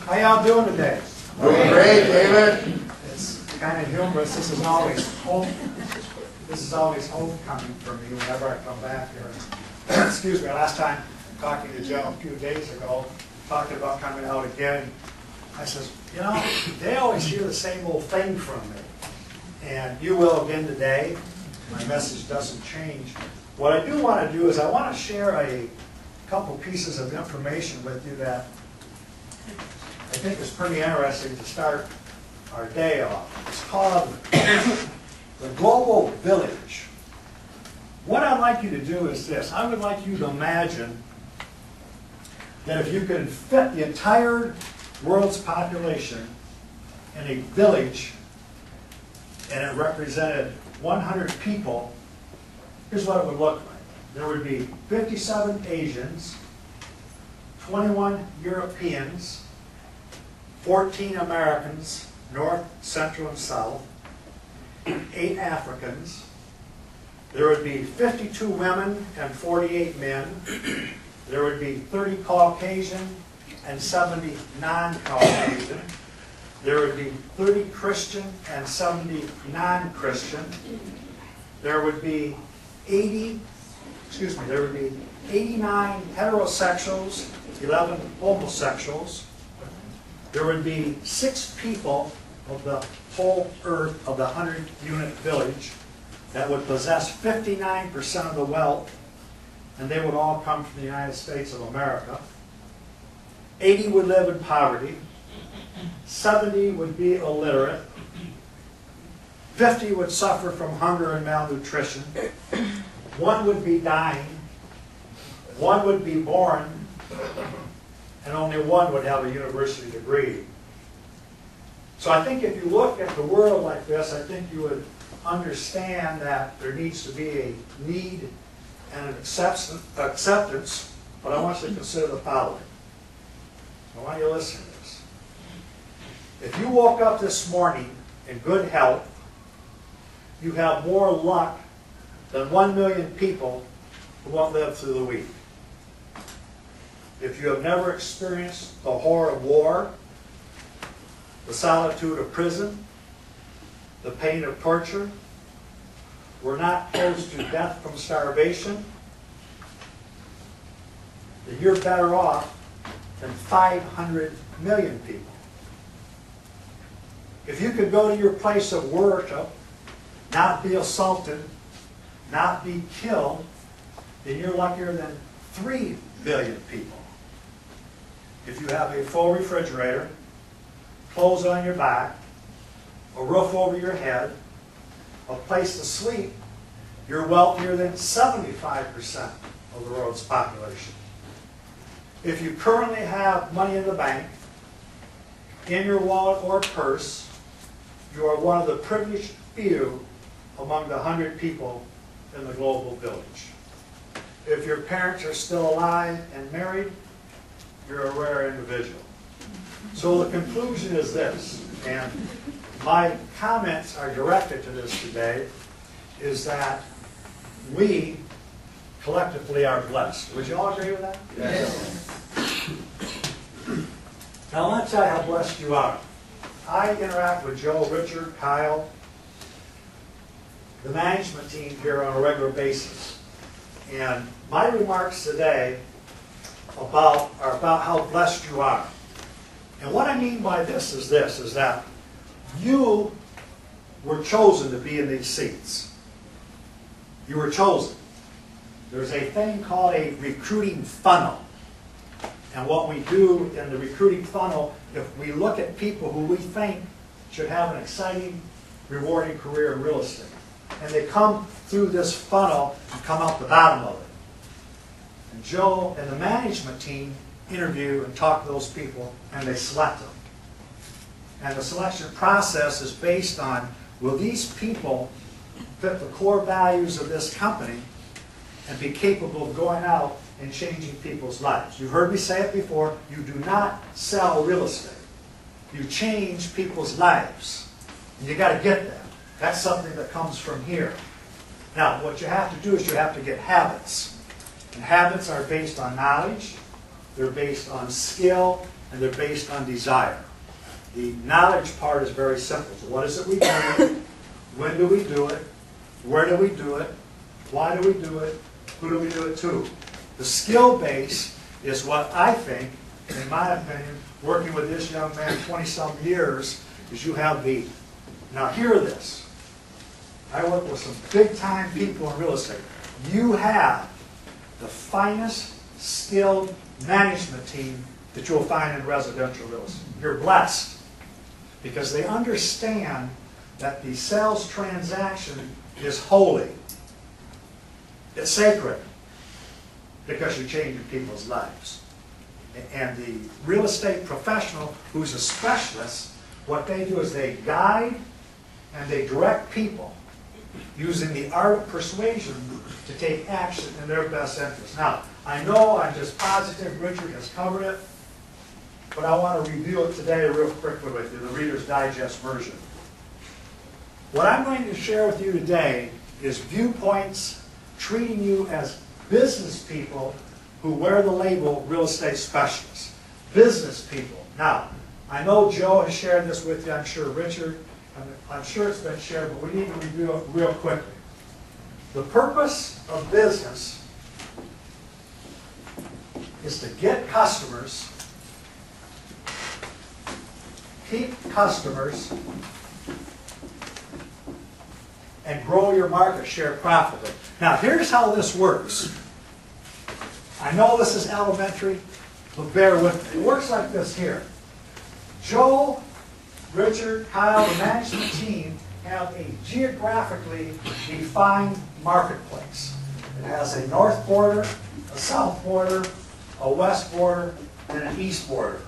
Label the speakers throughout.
Speaker 1: How y'all doing today?
Speaker 2: Doing great, David.
Speaker 1: It's kind of humorous. This is always hope. This is always homecoming for me whenever I come back here. Excuse me. Last time talking to Joe a few days ago, talking about coming out again, I says, you know, they always hear the same old thing from me, and you will again today. My message doesn't change. What I do want to do is I want to share a couple pieces of information with you that I think is pretty interesting to start our day off. It's called the Global Village. What I'd like you to do is this. I would like you to imagine that if you could fit the entire world's population in a village and it represented 100 people, here's what it would look like. There would be 57 Asians, 21 Europeans, 14 Americans, North, Central, and South, 8 Africans. There would be 52 women and 48 men. There would be 30 Caucasian and 70 non-Caucasian. There would be 30 Christian and 70 non-Christian. There would be 89 heterosexuals, 11 homosexuals. There would be 6 people of the whole earth of the 100-unit village that would possess 59% of the wealth, and they would all come from the United States of America. 80 would live in poverty. 70 would be illiterate. 50 would suffer from hunger and malnutrition. 1 would be dying. 1 would be born. And only 1 would have a university degree. So I think if you look at the world like this, I think you would understand that there needs to be a need and an acceptance, but I want you to consider the following. I want you to listen to this. If you woke up this morning in good health, you have more luck than 1 million people who won't live through the week. If you have never experienced the horror of war, the solitude of prison, the pain of torture, were not close to death from starvation, then you're better off than 500 million people. If you could go to your place of worship, not be assaulted, not be killed, then you're luckier than 3 billion people. If you have a full refrigerator, clothes on your back, a roof over your head, a place to sleep, you're wealthier than 75% of the world's population. If you currently have money in the bank, in your wallet or purse, you are one of the privileged few among the 100 people in the global village. If your parents are still alive and married, you're a rare individual. So the conclusion is this, and my comments are directed to this today, is that we collectively are blessed. Would you all agree with that?
Speaker 2: Yes.
Speaker 1: Now let's tell you how blessed you are. I interact with Joe, Richard, Kyle, the management team here on a regular basis. And my remarks today are about how blessed you are. And what I mean by this, is that you were chosen to be in these seats. You were chosen. There's a thing called a recruiting funnel. And what we do in the recruiting funnel, if we look at people who we think should have an exciting, rewarding career in real estate, and they come through this funnel and come out the bottom of it. And Joe and the management team interview and talk to those people, and they select them. And the selection process is based on, will these people fit the core values of this company and be capable of going out and changing people's lives? You've heard me say it before, you do not sell real estate. You change people's lives. And you got to get that. That's something that comes from here. Now, what you have to do is you have to get habits. And habits are based on knowledge, they're based on skill, and they're based on desire. The knowledge part is very simple. So what is it we do? When do we do it? Where do we do it? Why do we do it? Who do we do it to? The skill base is what I think, in my opinion, working with this young man 20-some years, is you have the, now hear this. I work with some big-time people in real estate. You have the finest skilled management team that you'll find in residential real estate. You're blessed because they understand that the sales transaction is holy. It's sacred because you're changing people's lives. And the real estate professional who's a specialist, what they do is they guide and they direct people using the art of persuasion to take action in their best interest. Now, I know I'm just positive Richard has covered it, but I want to review it today real quickly with you, the Reader's Digest version. What I'm going to share with you today is viewpoints treating you as business people who wear the label real estate specialists. Business people. Now, I know Joe has shared this with you, I'm sure Richard, I'm sure it's been shared, but we need to review it real quickly. The purpose of business is to get customers, keep customers, and grow your market share profitably. Now, here's how this works. I know this is elementary, but bear with me. It works like this here. Joe, Richard, Kyle, the management team have a geographically defined marketplace. It has a north border, a south border, a west border, and an east border.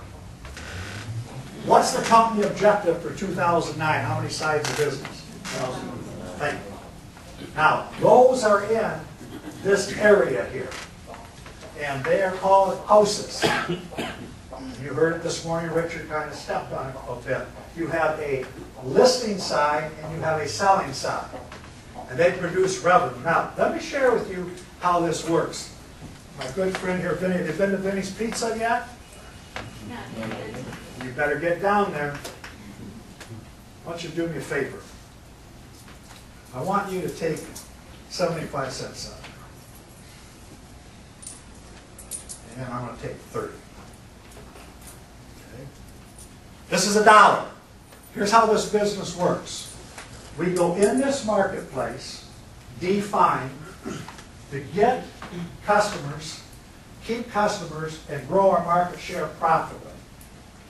Speaker 1: What's the company objective for 2009? How many sides of business? Thank you. Now, those are in this area here, and they are called houses. You heard it this morning, Richard kind of stepped on it a bit. You have a listing side and you have a selling side, and they produce revenue. Now, let me share with you how this works. My good friend here, Vinny, have you been to Vinny's Pizza yet? You better get down there. Why don't you do me a favor? I want you to take 75 cents out. And then I'm going to take 30. Okay. This is $1. Here's how this business works. We go in this marketplace, define, to get customers, keep customers, and grow our market share profitably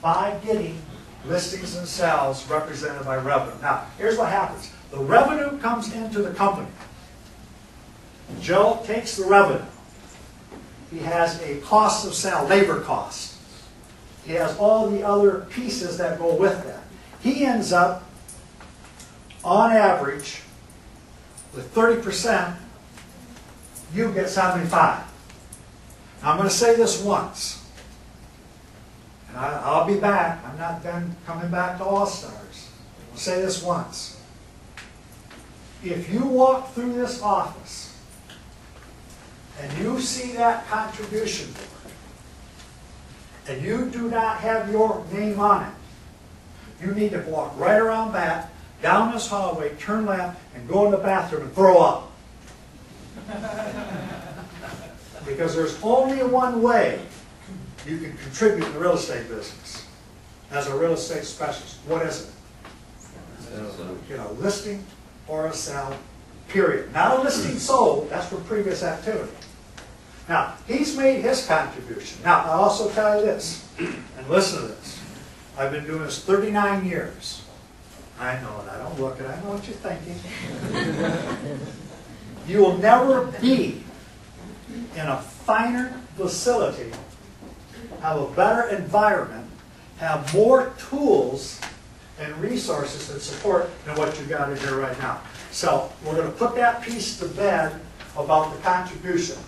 Speaker 1: by getting listings and sales represented by revenue. Now, here's what happens. The revenue comes into the company. Joe takes the revenue. He has a cost of sale, labor cost. He has all the other pieces that go with that. He ends up, on average, with 30%, you get 75%. Now, I'm going to say this once, and I'll be back. I'm not done coming back to Allstars. I'll say this once. If you walk through this office and you see that contribution board and you do not have your name on it, you need to walk right around back, down this hallway, turn left, and go in the bathroom and throw up. Because there's only one way you can contribute to the real estate business as a real estate specialist. What is it? You know, listing or a sale, period. Not a listing sold, that's for previous activity. Now, he's made his contribution. Now, I'll also tell you this, and listen to this. I've been doing this 39 years. I know it, I don't look it, I know what you're thinking. You will never be in a finer facility, have a better environment, have more tools and resources that support than what you got in here right now. So we're going to put that piece to bed about the contribution.